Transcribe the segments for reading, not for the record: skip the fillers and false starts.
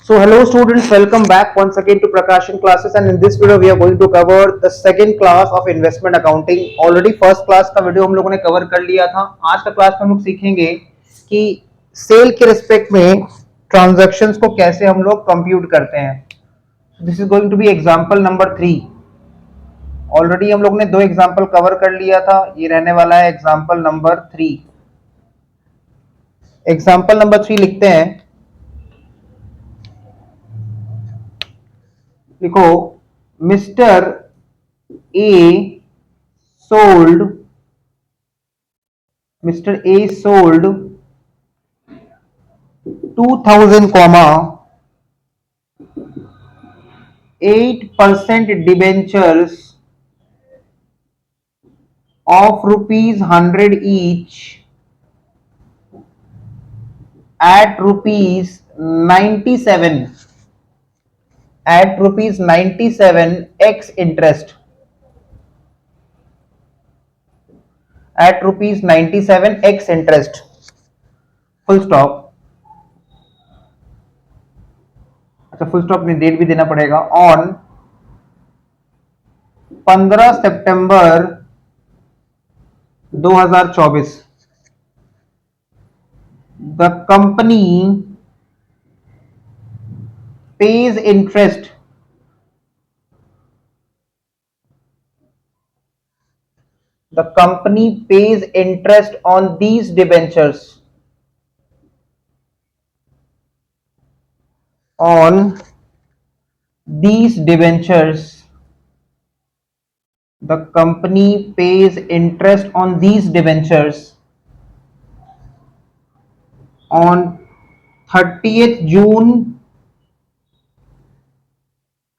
So hello students, welcome back once again to Prakashan classes, and in this video we are going to cover the second class of investment accounting. Already first class का video हम लोगों ने cover कर लिया था। आज का class में हम लोग सीखेंगे कि सेल के रिस्पेक्ट में ट्रांजैक्शंस को कैसे हम लोग कंप्यूट करते हैं। This is going to be example number 3। Already हम लोग ने दो एग्जांपल कवर कर लिया था, ये रहने वाला है एग्जांपल नंबर 3। एग्जांपल नंबर 3 लिखते हैं। लिखो, mister A sold 2000 8% debentures of rupees 100 each at rupees 97 x interest at rupees 97 x interest, full stop। अच्छा, फुल स्टॉप में डेट भी देना पड़ेगा। On 15 September 2024 the company pays interest on these debentures the company pays interest on these debentures on 30th June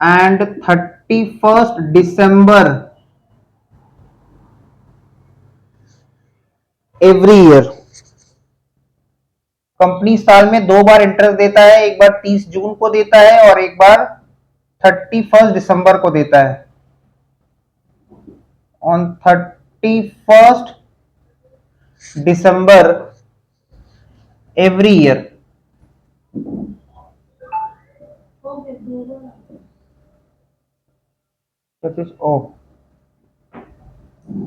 and 31st December every year. Company साल में दो बार interest देता है, एक बार 30 जून को देता है और एक बार 31 दिसंबर को देता है। On 31 December every year.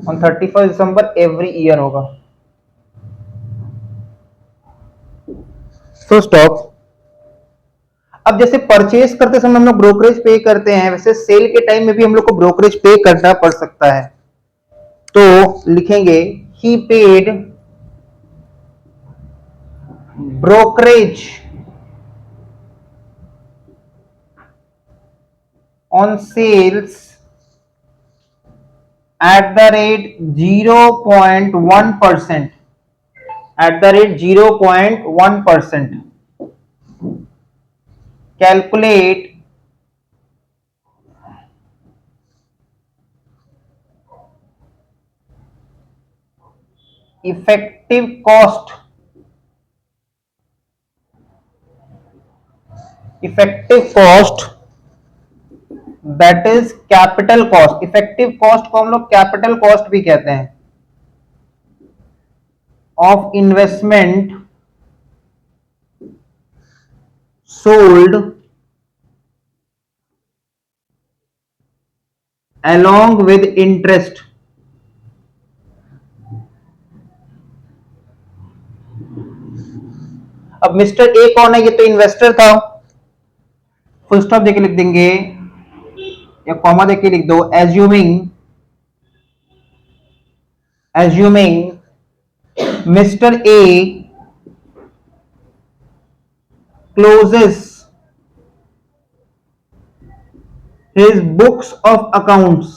On 31 December every year होगा। तो स्टॉप। अब जैसे परचेज करते समय हम लोग ब्रोकरेज पे करते हैं, वैसे सेल के टाइम में भी हम लोग को ब्रोकरेज पे करना पड़ सकता है। तो लिखेंगे ही paid brokerage on sales at the rate 0.1%, calculate effective cost that is capital cost। Effective cost को हम लोग कैपिटल कॉस्ट भी कहते हैं, of investment sold along with interest। अब मिस्टर ए कौन है? ये तो इन्वेस्टर था। फुल स्टॉप देके लिख देंगे या कॉमा देके लिख दो। Assuming mister A closes his books of accounts.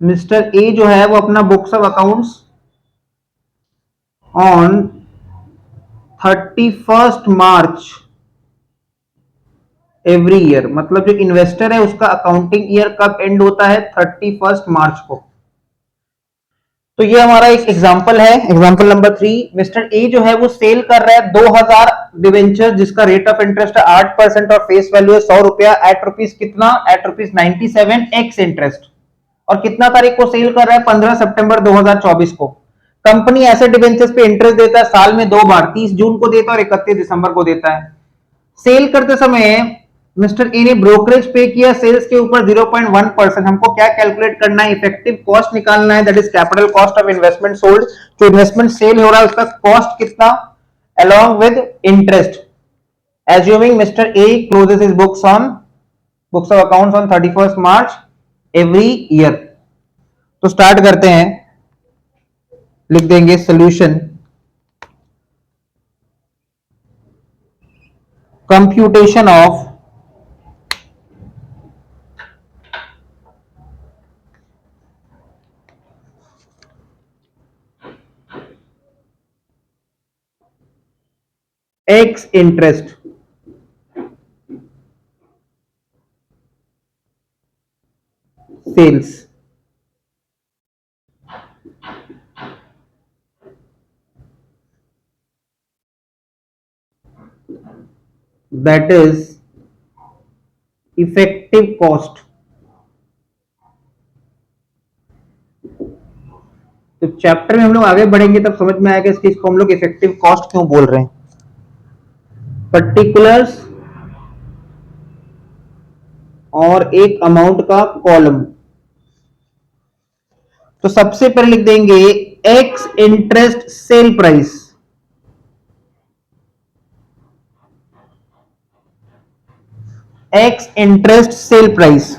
Mister A जो है वो अपना books of accounts on 31 March every year. मतलब जो इन्वेस्टर है उसका अकाउंटिंग ईयर कब एंड होता है? 31 मार्च को। तो ये हमारा एक एग्जांपल है, एग्जांपल नंबर 3। मिस्टर ए जो है वो सेल कर रहा है 2000 डिवेंचर जिसका रेट ऑफ इंटरेस्ट है 8% और फेस वैल्यू है 100 रुपया। एट रुपीज कितना? At rupees 97 ex interest. और कितना तारीख को सेल कर रहा है? 15 सितंबर 2024 को। कंपनी ऐसे डिवेंचर्स पे इंटरेस्ट देता है साल में दो बार, 30 जून को देता है और 31 दिसंबर को देता है। सेल करते समय मिस्टर ए ने ब्रोकरेज पे किया सेल्स के ऊपर 0.1%। हमको क्या कैलकुलेट करना है, इफेक्टिव कॉस्ट निकालना है, that is capital cost of investment sold. जो इन्वेस्टमेंट सेल हो रहा है उसका कॉस्ट कितना, along with interest, assuming Mr. A closes his books of accounts on 31st March every year। तो स्टार्ट करते हैं, लिख देंगे solution computation of ex interest sales. That is effective cost. तो चैप्टर में हम लोग आगे बढ़ेंगे तब समझ में आएगा इसको हम लोग इफेक्टिव कॉस्ट क्यों बोल रहे हैं। पर्टिकुलर्स और एक अमाउंट का कॉलम। तो सबसे पहले लिख देंगे x interest sale price, x interest sale price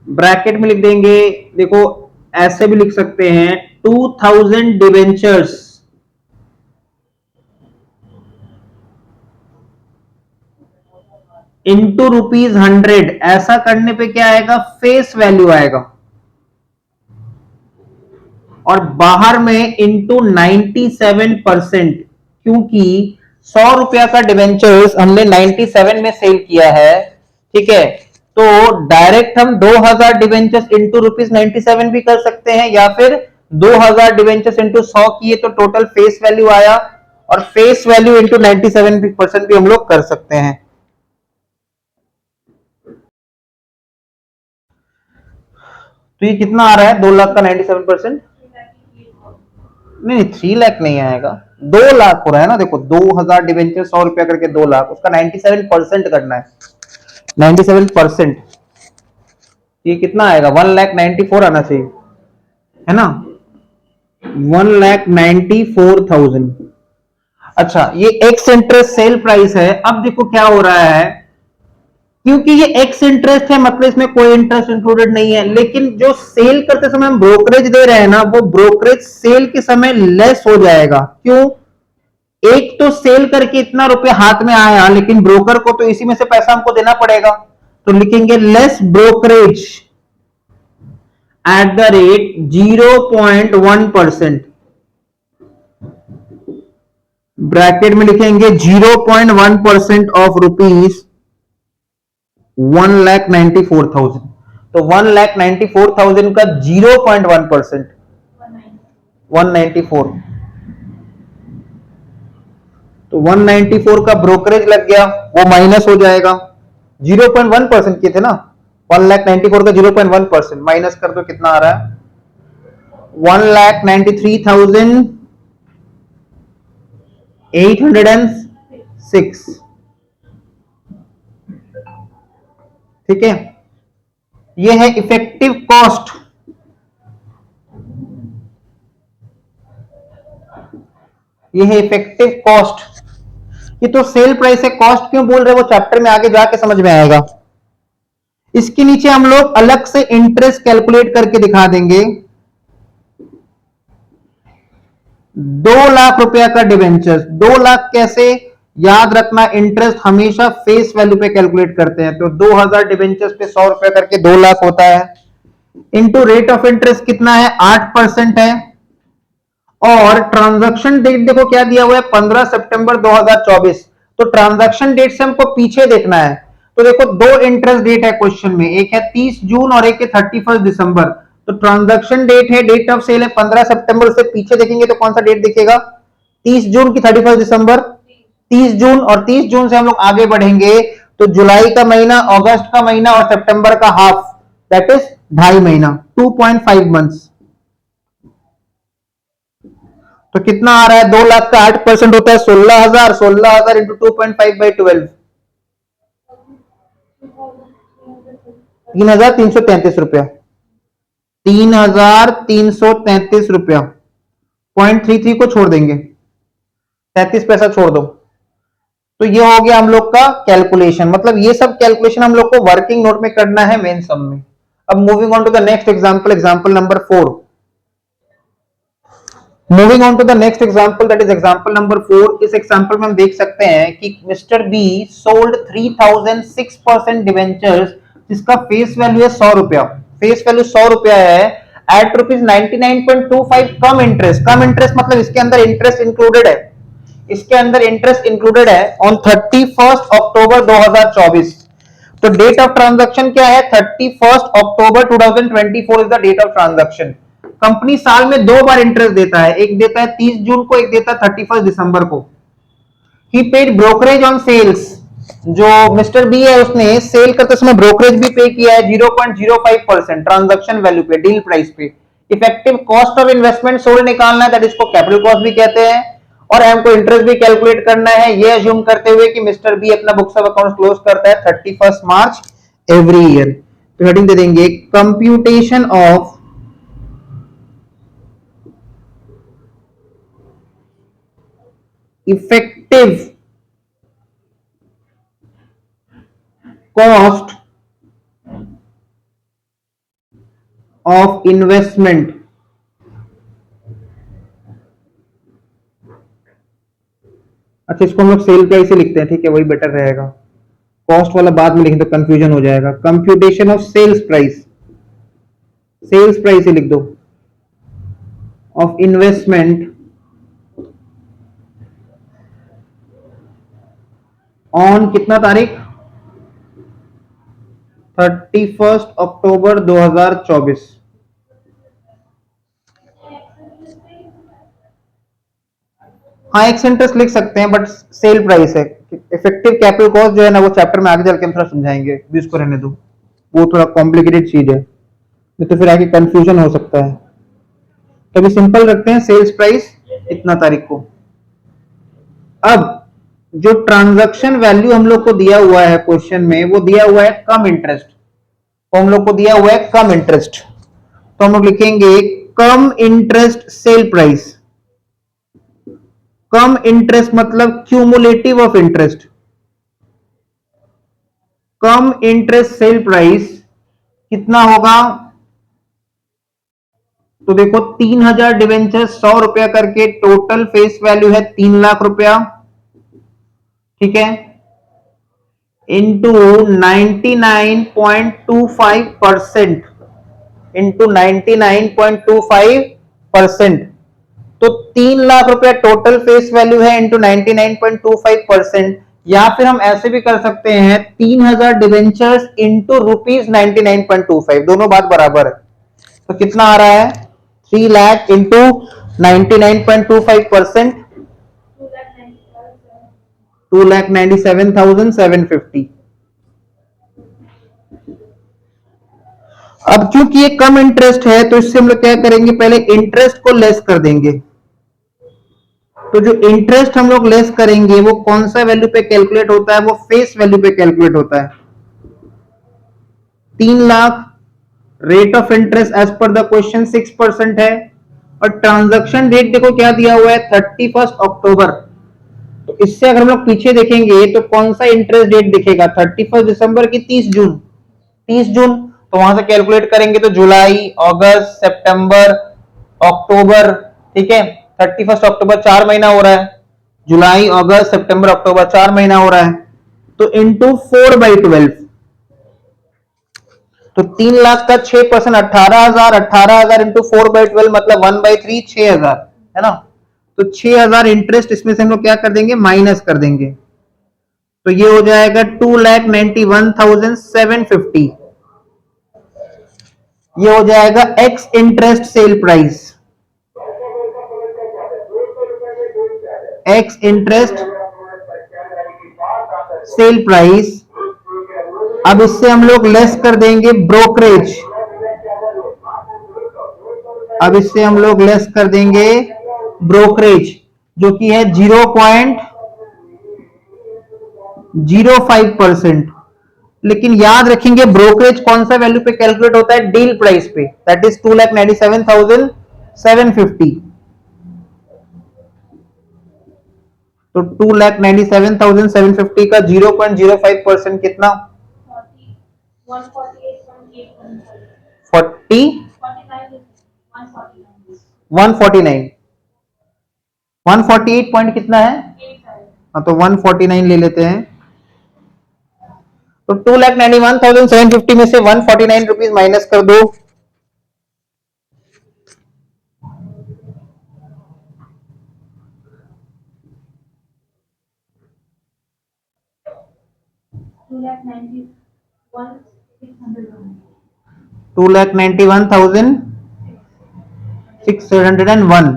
bracket में लिख देंगे। देखो ऐसे भी लिख सकते हैं 2000 डिवेंचर्स इंटू ₹100। ऐसा करने पे क्या आएगा, फेस वैल्यू आएगा, और बाहर में इंटू 97%, क्योंकि 100 रुपया का डिवेंचर्स हमने 97 में सेल किया है, ठीक है। तो डायरेक्ट हम 2000 डिवेंचर्स इंटू ₹97 भी कर सकते हैं, या फिर 2000 डिवेंचर्स इंटू 100 किए तो टोटल फेस वैल्यू आया, और फेस वैल्यू इंटू 97% भी हम लोग कर सकते हैं। तो ये कितना आ रहा है, 2 लाख का 97%, नहीं 3 लाख नहीं आएगा, 2 लाख हो रहा है ना। देखो 2000 डिवेंचर 100 रुपया करके 2 लाख, उसका 97% करना है, 97%। ये कितना आएगा, 1,94,000 आना चाहिए, है ना, 1,94,000। अच्छा ये एक्स इंटरेस्ट सेल प्राइस है। अब देखो क्या हो रहा है, क्योंकि ये एक्स इंटरेस्ट है मतलब इसमें कोई इंटरेस्ट इंक्लूडेड नहीं है, लेकिन जो सेल करते समय हम ब्रोकरेज दे रहे हैं ना, वो ब्रोकरेज सेल के समय लेस हो जाएगा। क्यों, एक तो सेल करके इतना रुपया हाथ में आया, लेकिन ब्रोकर को तो इसी में से पैसा हमको देना पड़ेगा, तो लिखेंगे less brokerage eight the rate 0.1%। Bracket में लिखेंगे 0.1% ऑफ रुपीज 1,94,000। तो 1,94,000 का 0.1%, 194, तो 194 का ब्रोकरेज लग गया, वो माइनस हो जाएगा। 0.1% किए थे ना, 1,94,000 का 0.1% माइनस कर दो, कितना आ रहा है, 1,93,806। ठीक है, ये है इफेक्टिव कॉस्ट। ये है इफेक्टिव कॉस्ट। ये तो सेल प्राइस है, कॉस्ट क्यों बोल रहे हैं वो चैप्टर में आगे जाके समझ में आएगा। इसके नीचे हम लोग अलग से इंटरेस्ट कैलकुलेट करके दिखा देंगे। 2 लाख रुपया का डिवेंचर्स, 2 लाख कैसे याद रखना, इंटरेस्ट हमेशा फेस वैल्यू पे कैलकुलेट करते हैं, तो 2000 डिवेंचर्स पे 100 रुपया करके 2 लाख होता है, इंटू रेट ऑफ इंटरेस्ट कितना है, 8% है, और ट्रांजैक्शन डेट देखो क्या दिया हुआ है, 15 सितंबर 2024। तो ट्रांजैक्शन डेट से हमको पीछे देखना है, तो देखो दो इंटरेस्ट डेट है क्वेश्चन में, एक है 30 जून और एक है 31 दिसंबर। तो ट्रांजैक्शन डेट है, डेट ऑफ सेल है 15 सितंबर, से पीछे देखेंगे तो कौन सा डेट दिखेगा, 30 जून की 31 दिसंबर, 30 जून, और 30 जून से हम लोग आगे बढ़ेंगे तो जुलाई का महीना, अगस्त का महीना और सितंबर का हाफ, दैट इज 2.5 महीना, 2.5 मंथ्स। तो कितना आ रहा है, 2 लाख का 8% होता है 16,000, 16,000 इंटू 2.5/12, 3,333 रुपया, 3,333 रुपया। 0.33 को छोड़ देंगे, 33 पैसा छोड़ दो, तो ये हो गया हम लोग का कैलकुलेशन। मतलब ये सब कैलकुलेशन हम लोग को वर्किंग नोट में करना है मेन सम में। अब moving on to the next example, example number 4। Moving on to the next example, that is example number 4। इस एग्जांपल में हम देख सकते हैं कि मिस्टर बी सोल्ड 3,000 6% डिवेंचर्स, जिसका फेस वैल्यू है 100 रुपया, फेस वैल्यू 100 रुपया है, at ₹99.25 cum interest. Cum interest मतलब इसके अंदर इंटरेस्ट इंक्लूडेड है, इसके अंदर इंटरेस्ट इंक्लूडेड है ऑन 31 अक्टूबर 2024। तो डेट ऑफ ट्रांजैक्शन क्या है, 31 October 2024 is the date of transaction. Company साल में 2 बार इंटरेस्ट देता है, एक देता है 30 जून को, एक देता है 31 दिसंबर को। ही पेड ब्रोकरेज ऑन सेल्स, जो मिस्टर बी है उसने सेल करते समय ब्रोकरेज भी पे किया है 0.05% ट्रांजैक्शन वैल्यू पे, डील प्राइस पे। Effective cost of investment sold निकालना है, दैट इसको कैपिटल कॉस्ट भी कहते हैं, और हमको इंटरेस्ट भी कैलकुलेट करना है, ये अज्यूम करते हुए कि मिस्टर बी अपना बुक्स ऑफ अकाउंट्स क्लोज करता है 31 मार्च एवरी ईयर। तो हेडिंग दे देंगे computation of effective cost of investment. अच्छा, इसको हम लोग सेल प्राइस से लिखते हैं, ठीक है, वही बेटर रहेगा, कॉस्ट वाला बाद में लिखें तो कंफ्यूजन हो जाएगा। Computation of sales price, sales price से लिख दो, ऑफ इन्वेस्टमेंट ऑन कितना तारीख, 31 अक्टूबर 2024। हाँ, एक्स इंटरेस्ट लिख सकते हैं, बट सेल प्राइस है। इफेक्टिव कैपिटल कॉस्ट जो है ना, वो चैप्टर में आगे चल के हम थोड़ा समझाएंगे, भी उसको रहने दो, वो थोड़ा कॉम्प्लिकेटेड चीज है, तो फिर आगे कंफ्यूजन हो सकता है। तो अभी सिंपल रखते हैं, सेल्स प्राइस इतना तारीख को। अब जो ट्रांजैक्शन वैल्यू हम लोग को दिया हुआ है क्वेश्चन में, वो दिया हुआ है कम इंटरेस्ट, तो हम लोग को दिया हुआ है कम इंटरेस्ट, तो हम लोग लिखेंगे कम इंटरेस्ट सेल प्राइस। कम इंटरेस्ट मतलब cumulative of interest, cum interest sale price कितना होगा, तो देखो 3,000 डिवेंचर 100 रुपया करके, टोटल फेस वैल्यू है 3 लाख रुपया, ठीक है, इंटू 99.25%, इंटू 99.25%, तो 3 लाख रुपया टोटल फेस वैल्यू है इंटू 99.25%। या फिर हम ऐसे भी कर सकते हैं 3,000 डिवेंचर्स इंटू ₹99.25, दोनों बात बराबर है। तो कितना आ रहा है, 3 लाख इंटू 99.25%, 2,97,750। अब क्योंकि ये कम इंटरेस्ट है, तो इससे हम लोग क्या करेंगे, पहले इंटरेस्ट को लेस कर देंगे। तो जो इंटरेस्ट हम लोग लेस करेंगे वो कौन सा वैल्यू पे कैलकुलेट होता है, वो फेस वैल्यू पे कैलकुलेट होता है। 3 lakh, rate of interest as per the question 6% है, और ट्रांजैक्शन डेट देखो क्या दिया हुआ है, 31 अक्टूबर। तो इससे अगर हम लोग पीछे देखेंगे तो कौन सा इंटरेस्ट डेट दिखेगा, 31 दिसंबर की 30 जून, 30 जून, तो वहां से कैलकुलेट करेंगे तो जुलाई, अगस्त, सितंबर, अक्टूबर, ठीक है, 31 अक्टूबर 4 महीना हो रहा है, जुलाई, अगस्त, सितंबर, अक्टूबर 4 महीना हो रहा है, तो इंटू 4/12, तो 3 लाख का 6%, 18,000, 18,000 इंटू 4/12 मतलब 1/3, 6,000 है ना। तो 6,000 इंटरेस्ट इसमें से हम लोग क्या कर देंगे, माइनस कर देंगे, तो ये हो जाएगा 2,91,750। ये हो जाएगा x interest sale price, x interest sale price. अब इससे हम लोग लेस कर देंगे ब्रोकरेज, अब इससे हम लोग लेस कर देंगे ब्रोकरेज जो कि है 0.05%। लेकिन याद रखेंगे ब्रोकरेज कौन सा वैल्यू पे कैलकुलेट होता है, डील प्राइस पे, दैट इज 2,97,750। तो 2,97,750 का 0.05% कितना, 40 149 148 पॉइंट कितना है, हाँ तो 149 ले लेते हैं। तो 2,91,750 में से 149 रुपीज माइनस कर दो, $2,91,601।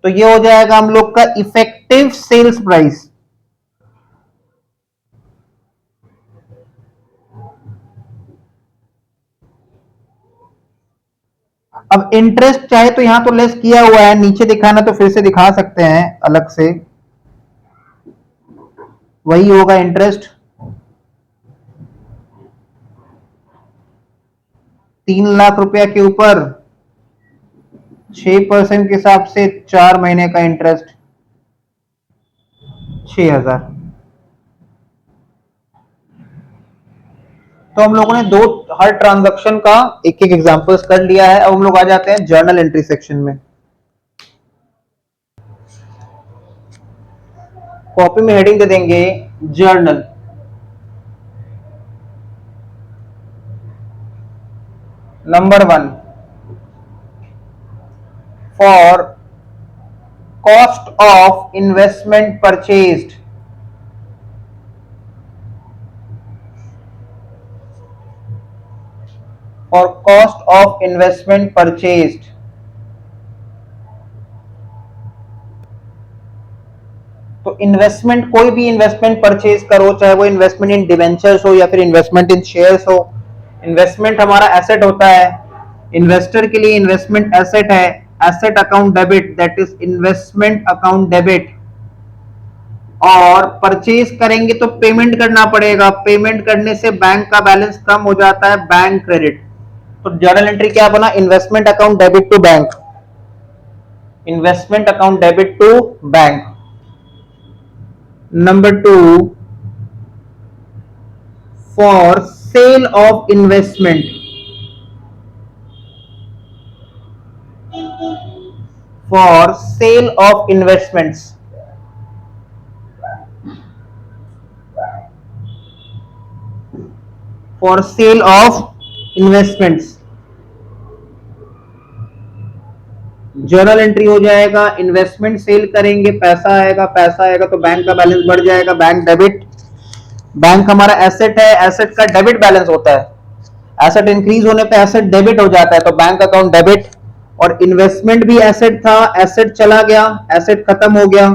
तो ये हो जाएगा हम लोग का इफेक्टिव सेल्स प्राइस। अब इंटरेस्ट चाहे तो यहां तो लेस किया हुआ है, नीचे दिखाना तो फिर से दिखा सकते हैं अलग से, वही होगा इंटरेस्ट 3 लाख रुपया के ऊपर 6% के हिसाब से 4 महीने का इंटरेस्ट 6,000। तो हम लोगों ने हर ट्रांजैक्शन का एक एक एग्जांपल्स कर लिया है। अब हम लोग आ जाते हैं जर्नल एंट्री सेक्शन में। कॉपी में हेडिंग दे देंगे journal. Number 1, for cost of investment purchased, for cost of investment purchased. तो इन्वेस्टमेंट, कोई भी इन्वेस्टमेंट परचेज करो, चाहे वो इन्वेस्टमेंट इन डिवेंचर्स हो या फिर इन्वेस्टमेंट इन शेयर्स हो, इन्वेस्टमेंट हमारा एसेट होता है। इन्वेस्टर के लिए इन्वेस्टमेंट एसेट है, asset account debit, that is investment account debit. और परचेज करेंगे तो पेमेंट करना पड़ेगा, पेमेंट करने से बैंक का बैलेंस कम हो जाता है, बैंक क्रेडिट। तो जर्नल एंट्री क्या बना, investment account debit to bank, investment account debit to bank. Number 2, for sale of investment, for sale of investments, for sale of investments। Journal entry हो जाएगा, investment sell करेंगे, पैसा आएगा, पैसा आएगा तो बैंक का बैलेंस बढ़ जाएगा, बैंक डेबिट। बैंक हमारा एसेट है, एसेट का डेबिट बैलेंस होता है, एसेट इंक्रीज होने पे एसेट डेबिट हो जाता है, तो बैंक अकाउंट डेबिट। और इन्वेस्टमेंट भी एसेट था, एसेट चला गया, एसेट खत्म हो गया,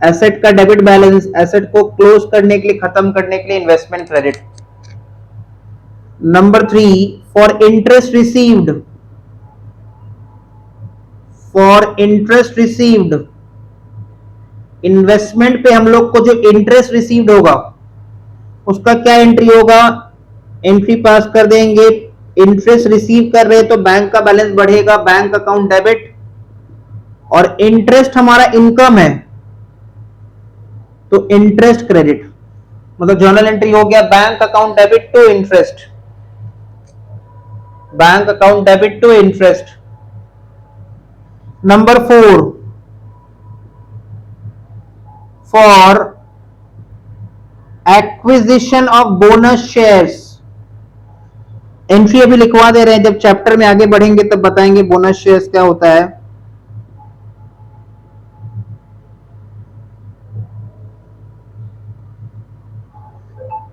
एसेट का डेबिट बैलेंस, एसेट को क्लोज करने के लिए, खत्म करने के लिए investment credit. Number 3, for interest received, for interest received, investment पे हम लोग को जो इंटरेस्ट रिसीव्ड होगा उसका क्या एंट्री होगा, एंट्री पास कर देंगे। इंटरेस्ट रिसीव कर रहे तो बैंक का बैलेंस बढ़ेगा, बैंक अकाउंट डेबिट। और इंटरेस्ट हमारा इनकम है तो इंटरेस्ट क्रेडिट, मतलब जर्नल एंट्री हो गया bank account debit to interest, bank account debit to interest. Number 4, for acquisition of bonus shares, entry अभी लिखवा दे रहे हैं, जब चैप्टर में आगे बढ़ेंगे तब बताएंगे बोनस शेयर्स क्या होता है।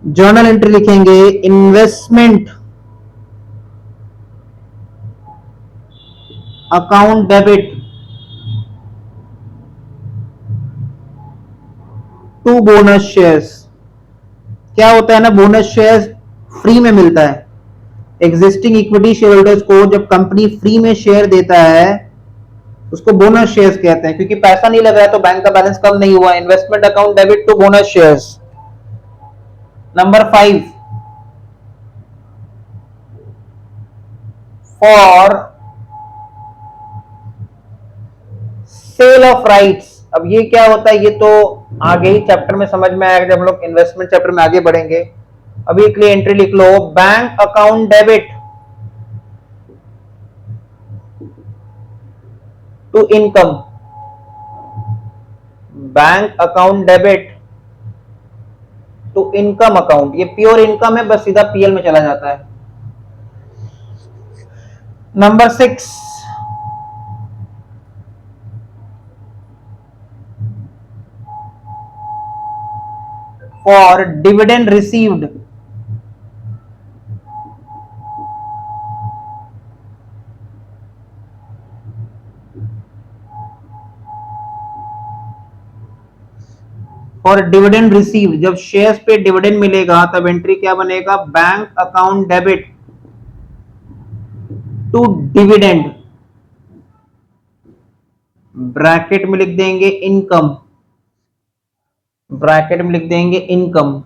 जर्नल एंट्री लिखेंगे investment account debit to bonus shares. क्या होता है ना, बोनस शेयर्स फ्री में मिलता है। एग्जिस्टिंग इक्विटी शेयर होल्डर्स को जब कंपनी फ्री में शेयर देता है उसको बोनस शेयर्स कहते हैं, क्योंकि पैसा नहीं लग रहा है तो बैंक का बैलेंस कम नहीं हुआ। Investment account debit to bonus shares. Number 5, for sale of rights. अब ये क्या होता है, ये तो आगे ही चैप्टर में समझ में आएगा जब हम लोग इन्वेस्टमेंट चैप्टर में आगे बढ़ेंगे। अभी के लिए एंट्री लिख लो, bank account debit to income. Bank account debit to income account, ये प्योर इनकम है, बस सीधा पीएल में चला जाता है। Number 6, for dividend received. For dividend received, जब शेयर्स पे डिविडेंड मिलेगा तब एंट्री क्या बनेगा, bank account debit to dividend, bracket में लिख देंगे इनकम, ब्रैकेट में लिख देंगे इनकम।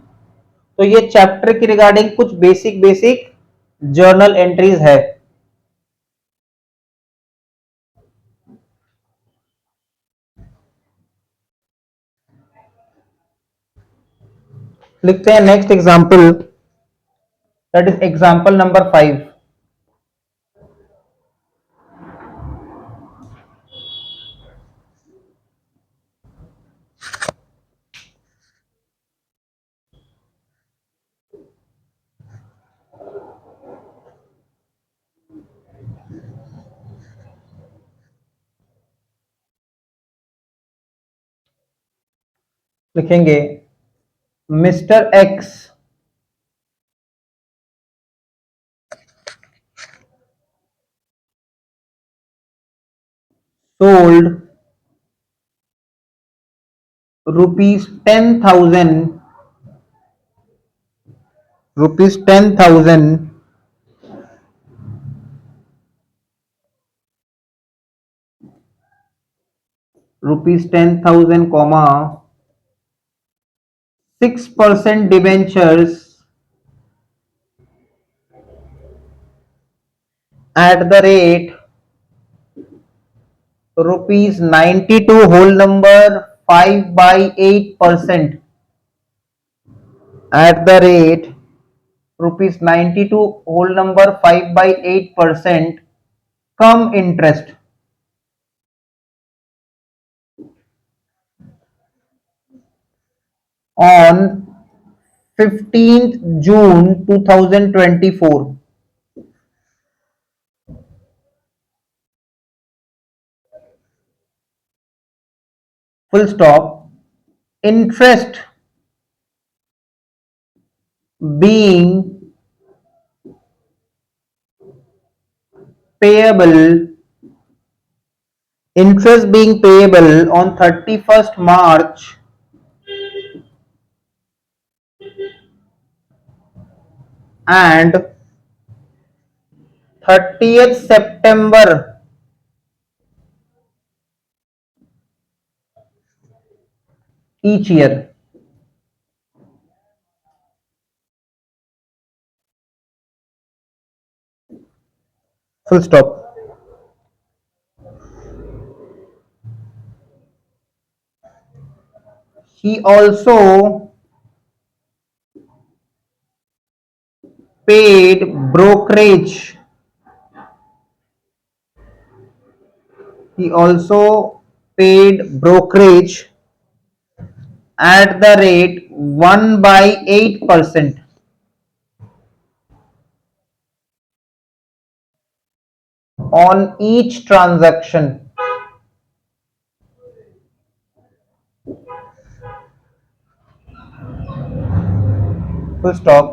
तो ये चैप्टर की रिगार्डिंग कुछ बेसिक जर्नल एंट्रीज है। लिखते हैं next example, that is example number 5। लिखेंगे mister x sold ₹10,000 comma 6% debentures at the rate ₹92 whole number 5/8%, at the rate ₹92 whole number 5/8% come interest on 15th June 2024. Full stop. Interest being payable on 31st March and 30th September each year. Full stop. He also paid brokerage. At the rate 1/8% on each transaction. Full stop.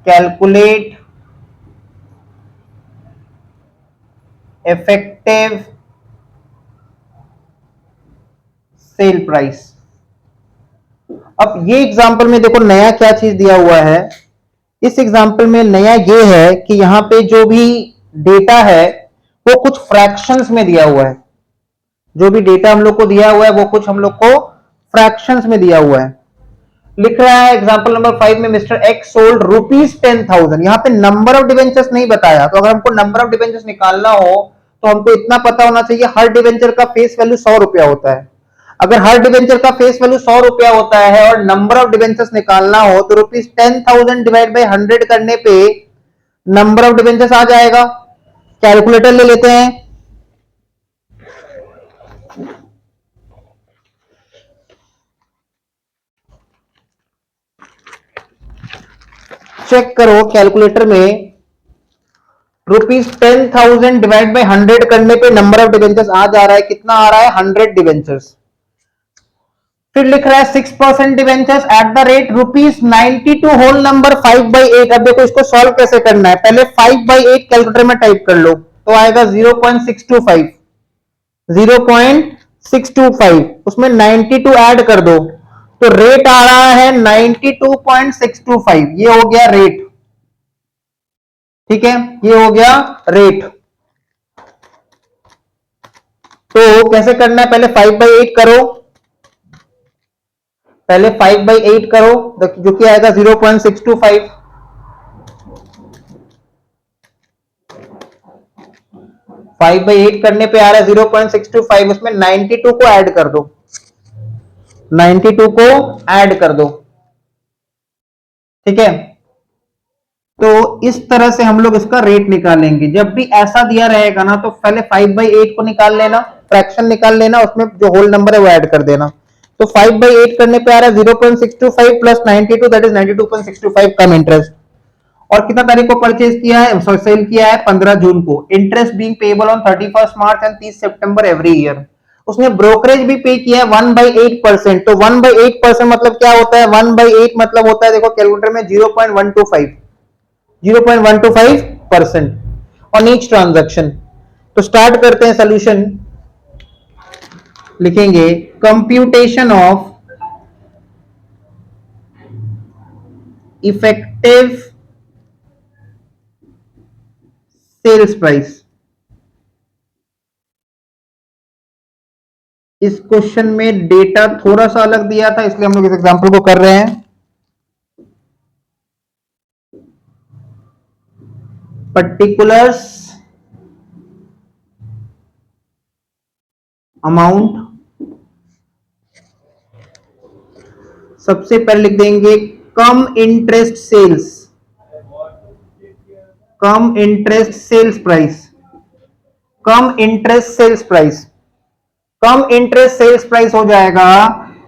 Calculate effective sale price. अब ये example में देखो नया क्या चीज दिया हुआ है। इस एग्जांपल में नया ये है कि यहाँ पे जो भी डेटा है वो कुछ फ्रैक्शंस में दिया हुआ है, जो भी डेटा हम लोग को दिया हुआ है वो कुछ हम लोग को फ्रैक्शंस में दिया हुआ है। लिख रहा है एग्जांपल नंबर 5 में मिस्टर एक्स सोल्ड ₹10,000। यहां पे नंबर ऑफ डिवेंचर्स नहीं बताया, तो अगर हमको नंबर ऑफ डिवेंचर्स निकालना हो तो हमको इतना पता होना चाहिए हर डिवेंचर का फेस वैल्यू 100 रुपया होता है। अगर हर डिवेंचर का फेस वैल्यू 100 रुपया होता है और नंबर ऑफ डिवेंचर्स निकालना हो तो ₹10,000 डिवाइड बाई 100 करने पे नंबर ऑफ डिवेंचर्स आ जाएगा। कैलकुलेटर ले लेते हैं। चेक करो कैलकुलेटर में ₹10,000 डिवाइड बाई 100 करने पे नंबर ऑफ डिवेंचर्स आ जा रहा है, कितना आ रहा है 100 डिवेंचर्स। फिर लिख रहा है 6% debentures at the rate ₹92 whole number 5/8। अब देखो इसको सॉल्व कैसे करना है, पहले 5/8 कैलकुलेटर में टाइप कर लो तो आएगा 0.625, 0.625, उसमें 92 ऐड कर दो तो रेट आ रहा है 92.625। ये हो गया रेट, ठीक है, ये हो गया रेट। तो कैसे करना है, पहले 5/8 करो, पहले 5/8 करो जो कि आएगा 0.625। 5/8 करने पे आ रहा है 0.625, उसमें 92 को ऐड कर दो, 92 को ऐड कर दो, ठीक है। तो इस तरह से हम लोग इसका रेट निकालेंगे। जब भी ऐसा दिया रहेगा ना तो पहले 5/8 को निकाल लेना, फ्रैक्शन निकाल लेना, उसमें जो होल नंबर है वो ऐड कर देना। तो 5/8 करने पे आ रहा है 0.625 plus 92, that is 92.625 come interest. और कितना तारीख को परचेज किया है, सेल किया है 15 जून को। Interest being payable on 31 March and 30 September every year. उसने ब्रोकरेज भी पे किया है 1/8%। तो 1/8% मतलब क्या होता है, 1/8 मतलब होता है, देखो कैलकुलेटर में 0.125, 0.125% ऑन ईच ट्रांजैक्शन। तो स्टार्ट करते हैं सोल्यूशन। लिखेंगे computation of effective sales price. इस क्वेश्चन में डेटा थोड़ा सा अलग दिया था इसलिए हम लोग इस एग्जांपल को कर रहे हैं। पर्टिकुलर्स अमाउंट, सबसे पहले लिख देंगे कम इंटरेस्ट सेल्स, कम इंटरेस्ट सेल्स प्राइस, कम इंटरेस्ट सेल्स प्राइस। कम इंटरेस्ट सेल्स प्राइस हो जाएगा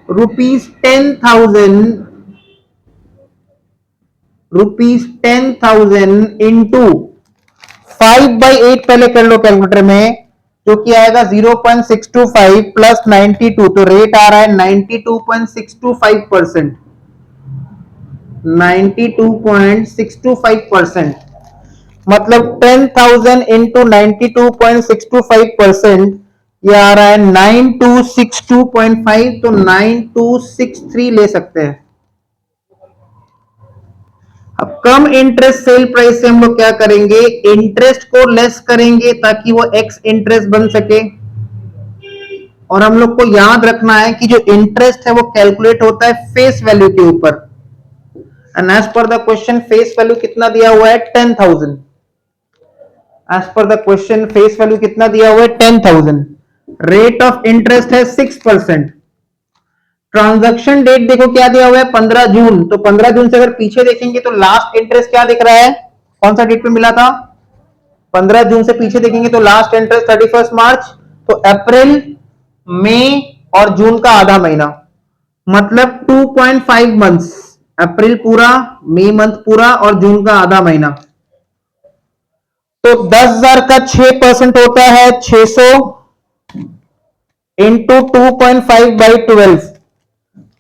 ₹10,000, ₹10,000 इंटू 5/8 पहले कर लो कैलकुलेटर में, जो कि आएगा 0.625 प्लस 92, तो रेट आ रहा है 92.625%, 92.625%। मतलब 10,000 इंटू 92.625%, ये आ रहा है 9262.5, तो 9263 ले सकते हैं। अब कम इंटरेस्ट सेल प्राइस से हम लोग क्या करेंगे, इंटरेस्ट को लेस करेंगे ताकि वो एक्स इंटरेस्ट बन सके। और हम लोग को याद रखना है कि जो इंटरेस्ट है वो कैलकुलेट होता है फेस वैल्यू के ऊपर। And as per the question face value कितना दिया हुआ है 10,000। As per the question face value कितना दिया हुआ है 10,000। रेट ऑफ इंटरेस्ट है 6%। ट्रांजैक्शन डेट देखो क्या दिया हुआ है 15 जून। तो 15 जून से अगर पीछे देखेंगे तो लास्ट इंटरेस्ट क्या दिख रहा है, कौन सा डेट पे मिला था, 15 जून से पीछे देखेंगे तो लास्ट इंटरेस्ट 31 मार्च। तो अप्रैल, मई और जून का आधा महीना, मतलब 2.5 मंथ्स। अप्रैल पूरा, मई मंथ पूरा और जून का आधा महीना। तो 10,000 का 6% होता है 600 इंटू 2.5/12,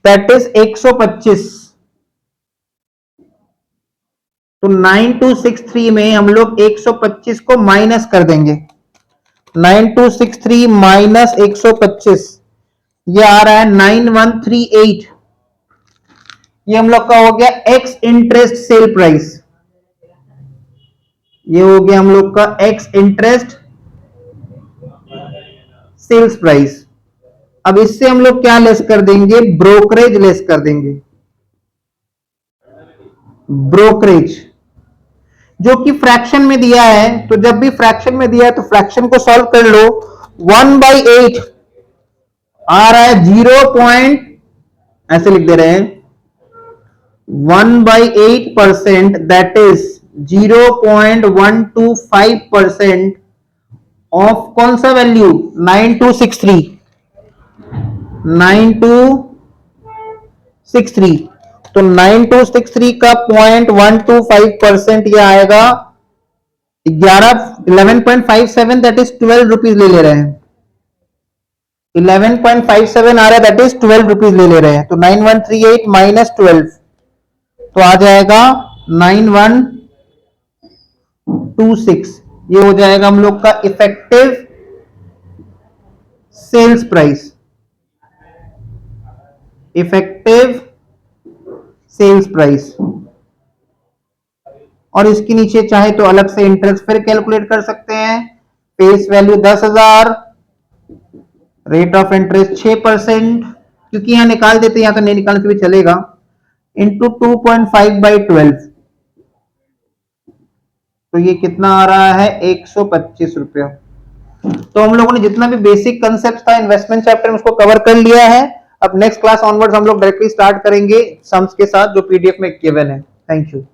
दैट इज 125। तो 9263 में हम लोग 125 को माइनस कर देंगे। 9263 माइनस 125, ये आ रहा है 9138। ये हम लोग का हो गया एक्स इंटरेस्ट सेल प्राइस, ये हो गया हम लोग का एक्स इंटरेस्ट सेल्स प्राइस। अब इससे हम लोग क्या लेस कर देंगे, ब्रोकरेज लेस कर देंगे। ब्रोकरेज जो कि फ्रैक्शन में दिया है, तो जब भी फ्रैक्शन में दिया है तो फ्रैक्शन को सॉल्व कर लो। 1/8 आ रहा है 0. ऐसे लिख दे रहे हैं 1/8%, दैट इज 0.125% ऑफ कौन सा वैल्यू, 9263 9263। तो 9263 का 0.125% ये आएगा 11.57, दैट इज 12 रुपीज ले ले रहे हैं। 11.57 आ रहा है, दैट इज 12 रुपीज ले ले रहे हैं। तो 9138 माइनस 12 तो आ जाएगा 9126। ये हो जाएगा हम लोग का effective sales price. Effective sales price. और इसके नीचे चाहे तो अलग से इंटरेस्ट फिर कैलकुलेट कर सकते हैं। Face value 10,000, rate of interest 6%, क्योंकि यहां निकाल देते हैं, यहां तो नहीं निकालने से भी चलेगा, इंटू 2.5/12। तो ये कितना आ रहा है, 125 रुपया। तो हम लोगों ने जितना भी बेसिक कंसेप्ट था इन्वेस्टमेंट चैप्टर में उसको कवर कर लिया है। अब नेक्स्ट क्लास ऑनवर्ड्स हम लोग डायरेक्टली स्टार्ट करेंगे सम्स के साथ, जो पीडीएफ में गिवन है। Thank you.